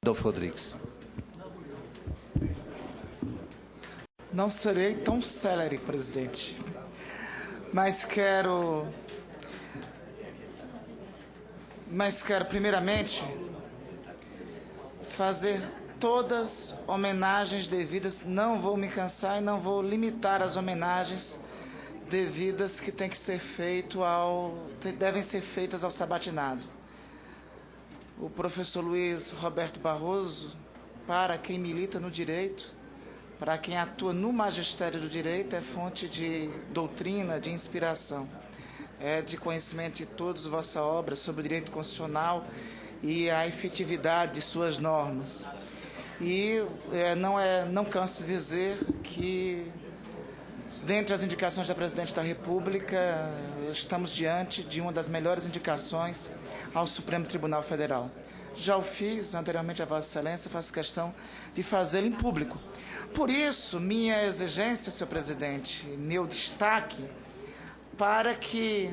Adolfo Rodrigues. Não serei tão célere, presidente, mas quero primeiramente fazer todas homenagens devidas. Não vou me cansar e não vou limitar as homenagens devidas que devem ser feitas ao sabatinado. O professor Luiz Roberto Barroso, para quem milita no direito, para quem atua no magistério do direito, é fonte de doutrina, de inspiração. É de conhecimento de todos vossa obra sobre o direito constitucional e a efetividade de suas normas. E não canso de dizer que, dentre as indicações da Presidente da República, estamos diante de uma das melhores indicações ao Supremo Tribunal Federal. Já o fiz anteriormente a Vossa Excelência, faço questão de fazê-lo em público. Por isso, minha exigência, senhor presidente, meu destaque, para que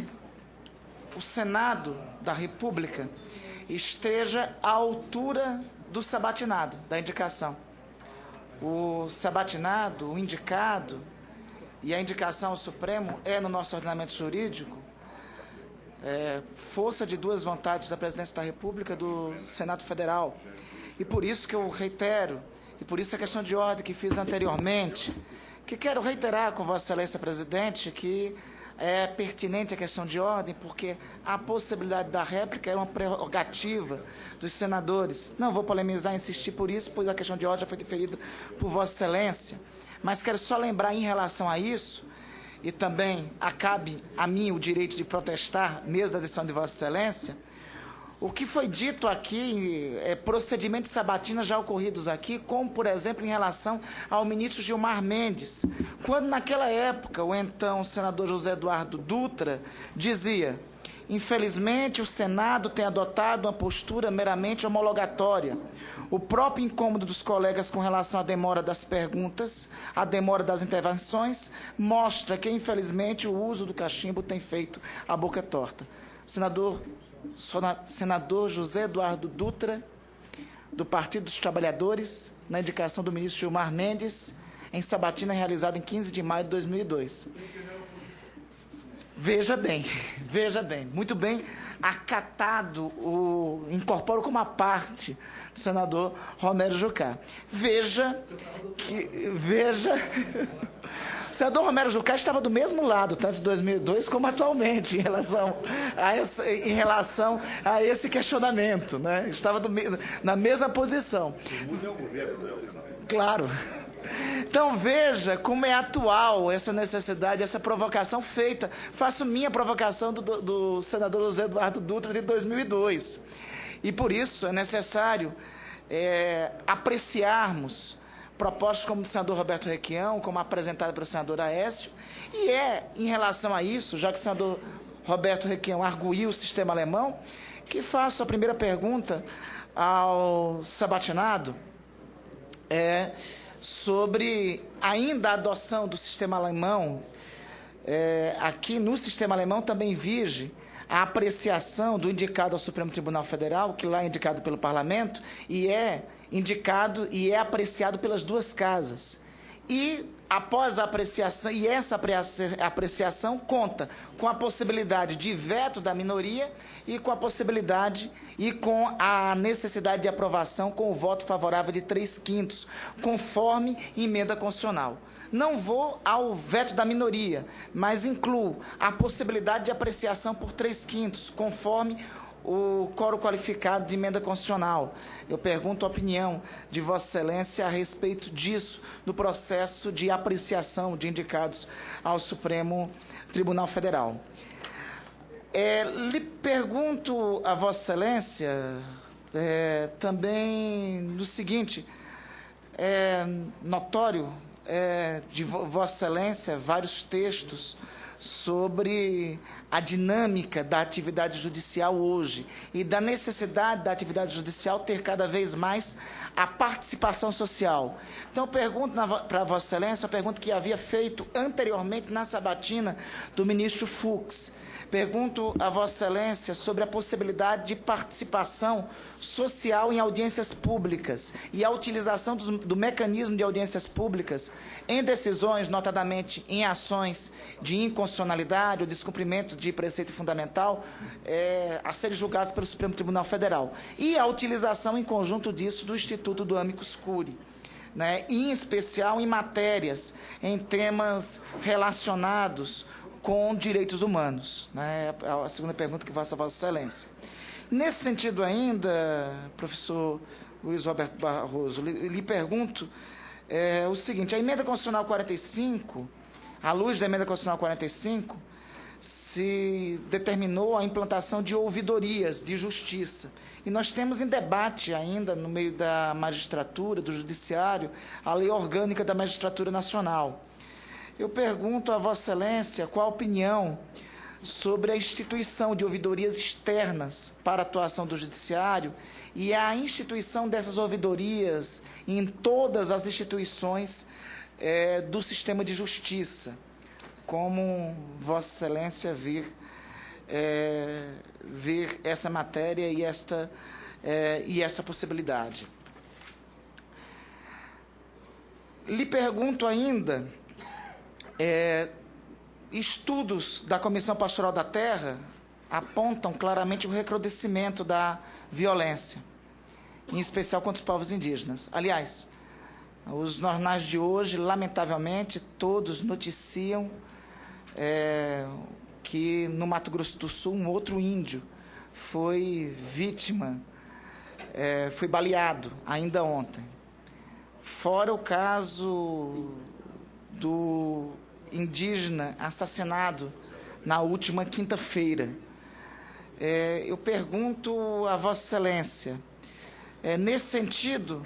o Senado da República esteja à altura do sabatinado, da indicação. O sabatinado, o indicado e a indicação ao Supremo é, no nosso ordenamento jurídico, força de duas vontades da Presidência da República, do Senado Federal. E por isso que eu reitero, e por isso a questão de ordem que fiz anteriormente, que quero reiterar com Vossa Excelência Presidente que é pertinente a questão de ordem, porque a possibilidade da réplica é uma prerrogativa dos senadores. Não vou polemizar e insistir por isso, pois a questão de ordem já foi deferida por Vossa Excelência. Mas quero só lembrar em relação a isso, e também cabe a mim o direito de protestar, mesmo da decisão de Vossa Excelência, o que foi dito aqui, procedimentos de sabatina já ocorridos aqui, como, por exemplo, em relação ao ministro Gilmar Mendes, quando, naquela época, o então senador José Eduardo Dutra dizia: infelizmente, o Senado tem adotado uma postura meramente homologatória. O próprio incômodo dos colegas com relação à demora das perguntas, à demora das intervenções, mostra que, infelizmente, o uso do cachimbo tem feito a boca torta. Senador José Eduardo Dutra, do Partido dos Trabalhadores, na indicação do ministro Gilmar Mendes, em sabatina realizada em 15 de maio de 2002. Veja bem, muito bem acatado, incorporo como uma parte do senador Romero Jucá. O senador Romero Jucá estava do mesmo lado, tanto em 2002 como atualmente, em relação a esse questionamento, né? Estava na mesma posição. Claro. Então, veja como é atual essa necessidade, essa provocação feita. Faço minha provocação do senador José Eduardo Dutra de 2002. E, por isso, é necessário apreciarmos propostas como do senador Roberto Requião, como apresentada pelo senador Aécio, e em relação a isso, já que o senador Roberto Requião arguiu o sistema alemão, que faço a primeira pergunta ao sabatinado, sobre ainda a adoção do sistema alemão. Aqui no sistema alemão também vige a apreciação do indicado ao Supremo Tribunal Federal, que lá é indicado pelo Parlamento, e é indicado e é apreciado pelas duas casas. E após a apreciação, e essa apreciação conta com a possibilidade de veto da minoria e com a possibilidade e com a necessidade de aprovação com o voto favorável de 3/5, conforme emenda constitucional. Não vou ao veto da minoria, mas incluo a possibilidade de apreciação por 3/5, conforme o quórum qualificado de emenda constitucional. Eu pergunto a opinião de Vossa Excelência a respeito disso, no processo de apreciação de indicados ao Supremo Tribunal Federal. Lhe pergunto a Vossa Excelência também no seguinte: notório de Vossa Excelência vários textos sobre a dinâmica da atividade judicial hoje e da necessidade da atividade judicial ter cada vez mais a participação social. Então, eu pergunto para Vossa Excelência, a pergunta que havia feito anteriormente na sabatina do ministro Fux. Pergunto a Vossa Excelência sobre a possibilidade de participação social em audiências públicas e a utilização do mecanismo de audiências públicas em decisões, notadamente em ações de inconstitucionalidade ou descumprimento de preceito fundamental a serem julgados pelo Supremo Tribunal Federal. E a utilização em conjunto disso do Instituto do Amicus Curiae, né, em especial em matérias, em temas relacionados com direitos humanos, né? A segunda pergunta que faço a Vossa Excelência. Nesse sentido ainda, professor Luiz Roberto Barroso, lhe pergunto o seguinte: a emenda constitucional 45, à luz da emenda constitucional 45, se determinou a implantação de ouvidorias de justiça. E nós temos em debate ainda, no meio da magistratura, do judiciário, a lei orgânica da magistratura nacional. Eu pergunto a Vossa Excelência qual a opinião sobre a instituição de ouvidorias externas para a atuação do judiciário e a instituição dessas ouvidorias em todas as instituições do sistema de justiça. Como Vossa Excelência vir essa matéria e essa possibilidade. Lhe pergunto ainda, estudos da Comissão Pastoral da Terra apontam claramente o recrudescimento da violência, em especial contra os povos indígenas. Aliás, os jornais de hoje, lamentavelmente, todos noticiam que no Mato Grosso do Sul um outro índio foi vítima, foi baleado ainda ontem. Fora o caso do indígena assassinado na última quinta-feira. Eu pergunto a Vossa Excelência, nesse sentido,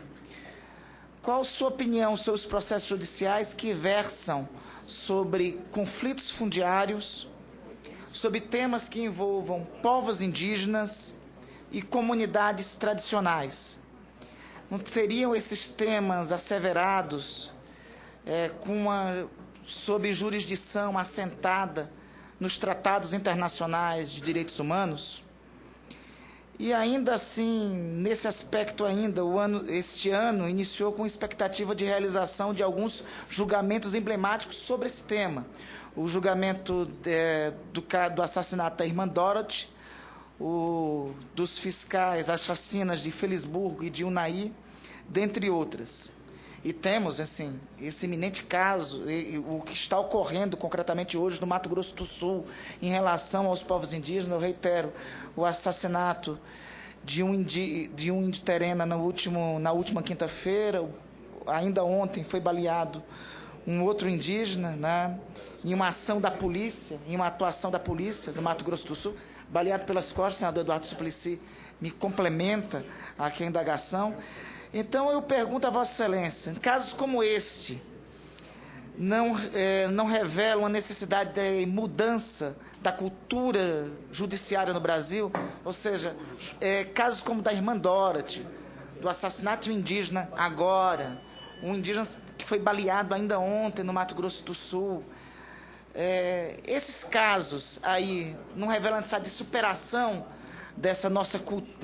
qual a sua opinião sobre os processos judiciais que versam sobre conflitos fundiários, sobre temas que envolvam povos indígenas e comunidades tradicionais? Não seriam esses temas asseverados sob jurisdição assentada nos tratados internacionais de direitos humanos? E ainda assim, nesse aspecto ainda, este ano iniciou com expectativa de realização de julgamentos emblemáticos sobre esse tema. O julgamento do assassinato da irmã Dorothy, dos fiscais, as chacinas de Felisburgo e de Unai, dentre outras. E temos, assim, esse iminente caso, o que está ocorrendo concretamente hoje no Mato Grosso do Sul, em relação aos povos indígenas. Eu reitero, o assassinato de um índio terena na última quinta-feira. Ainda ontem foi baleado um outro indígena, né, em uma ação da polícia, em uma atuação da polícia do Mato Grosso do Sul, baleado pelas costas. O senador Eduardo Suplicy me complementa aqui a indagação. Então, eu pergunto a Vossa Excelência, em casos como este, não revelam a necessidade de mudança da cultura judiciária no Brasil? Ou seja, casos como da irmã Dorothy, do assassinato de um indígena agora, um indígena que foi baleado ainda ontem no Mato Grosso do Sul. Esses casos aí não revelam a necessidade de superação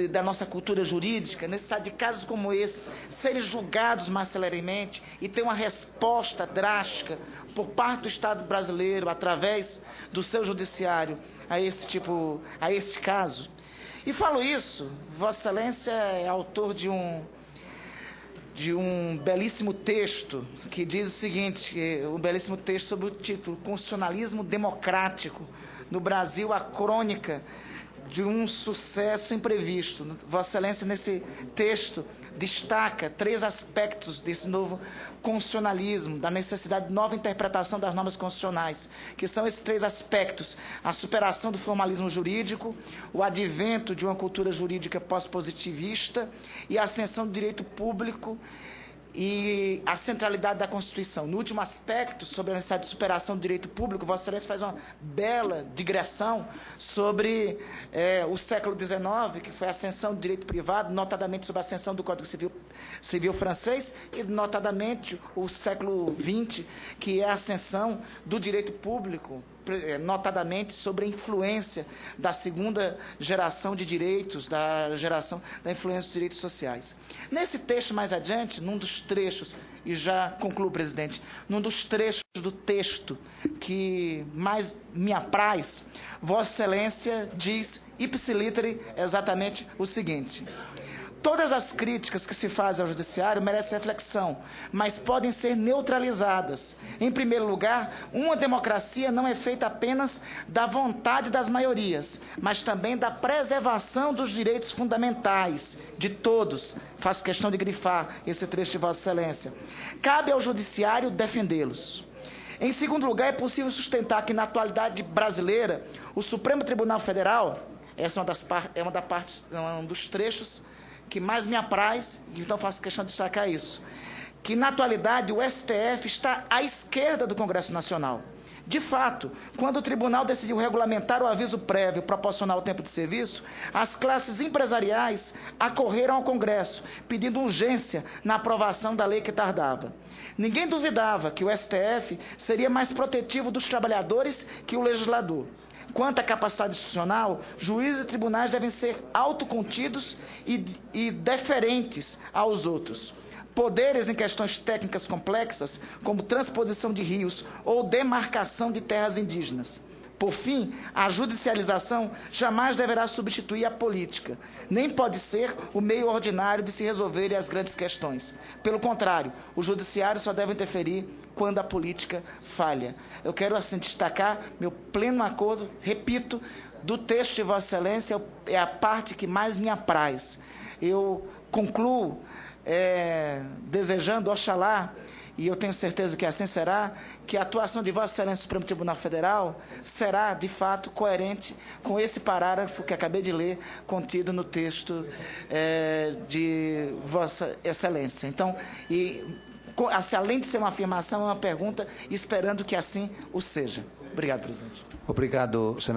da nossa cultura jurídica, necessidade de casos como esse serem julgados mais celeremente e ter uma resposta drástica por parte do Estado brasileiro, através do seu judiciário, a este caso? E falo isso, Vossa Excelência é autor de um belíssimo texto que diz o seguinte, um belíssimo texto sobre o título Constitucionalismo Democrático no Brasil, a crônica de um sucesso imprevisto. Vossa Excelência, nesse texto, destaca 3 aspectos desse novo constitucionalismo, da necessidade de nova interpretação das normas constitucionais, que são esses 3 aspectos: a superação do formalismo jurídico, o advento de uma cultura jurídica pós-positivista e a ascensão do direito público e a centralidade da Constituição. No último aspecto, sobre a necessidade de superação do direito público, Vossa Excelência faz uma bela digressão sobre o século XIX, que foi a ascensão do direito privado, notadamente sobre a ascensão do Código Civil francês, e notadamente o século XX, que é a ascensão do direito público, notadamente sobre a influência da segunda geração de direitos, da geração da influência dos direitos sociais. Nesse texto mais adiante, num dos trechos, e já concluo, presidente, num dos trechos do texto que mais me apraz, Vossa Excelência diz, ipsiliteri, exatamente o seguinte: todas as críticas que se fazem ao judiciário merecem reflexão, mas podem ser neutralizadas. Em primeiro lugar, uma democracia não é feita apenas da vontade das maiorias, mas também da preservação dos direitos fundamentais de todos. Faço questão de grifar esse trecho de Vossa Excelência. Cabe ao judiciário defendê-los. Em segundo lugar, é possível sustentar que, na atualidade brasileira, o Supremo Tribunal Federal, essa é um dos trechos que mais me apraz, então faço questão de destacar isso, que na atualidade o STF está à esquerda do Congresso Nacional. De fato, quando o tribunal decidiu regulamentar o aviso prévio proporcional ao tempo de serviço, as classes empresariais acorreram ao Congresso, pedindo urgência na aprovação da lei que tardava. Ninguém duvidava que o STF seria mais protetivo dos trabalhadores que o legislador. Quanto à capacidade institucional, juízes e tribunais devem ser autocontidos e deferentes aos outros. Poderes em questões técnicas complexas, como transposição de rios ou demarcação de terras indígenas. Por fim, a judicialização jamais deverá substituir a política, nem pode ser o meio ordinário de se resolverem as grandes questões. Pelo contrário, o judiciário só deve interferir quando a política falha. Eu quero, assim, destacar meu pleno acordo, repito, do texto de Vossa Excelência, é a parte que mais me apraz. Eu concluo desejando, oxalá, e eu tenho certeza que assim será, que a atuação de Vossa Excelência no Supremo Tribunal Federal será, de fato, coerente com esse parágrafo que acabei de ler, contido no texto de Vossa Excelência. Então, além de ser uma afirmação, é uma pergunta, esperando que assim o seja. Obrigado, presidente. Obrigado, senador.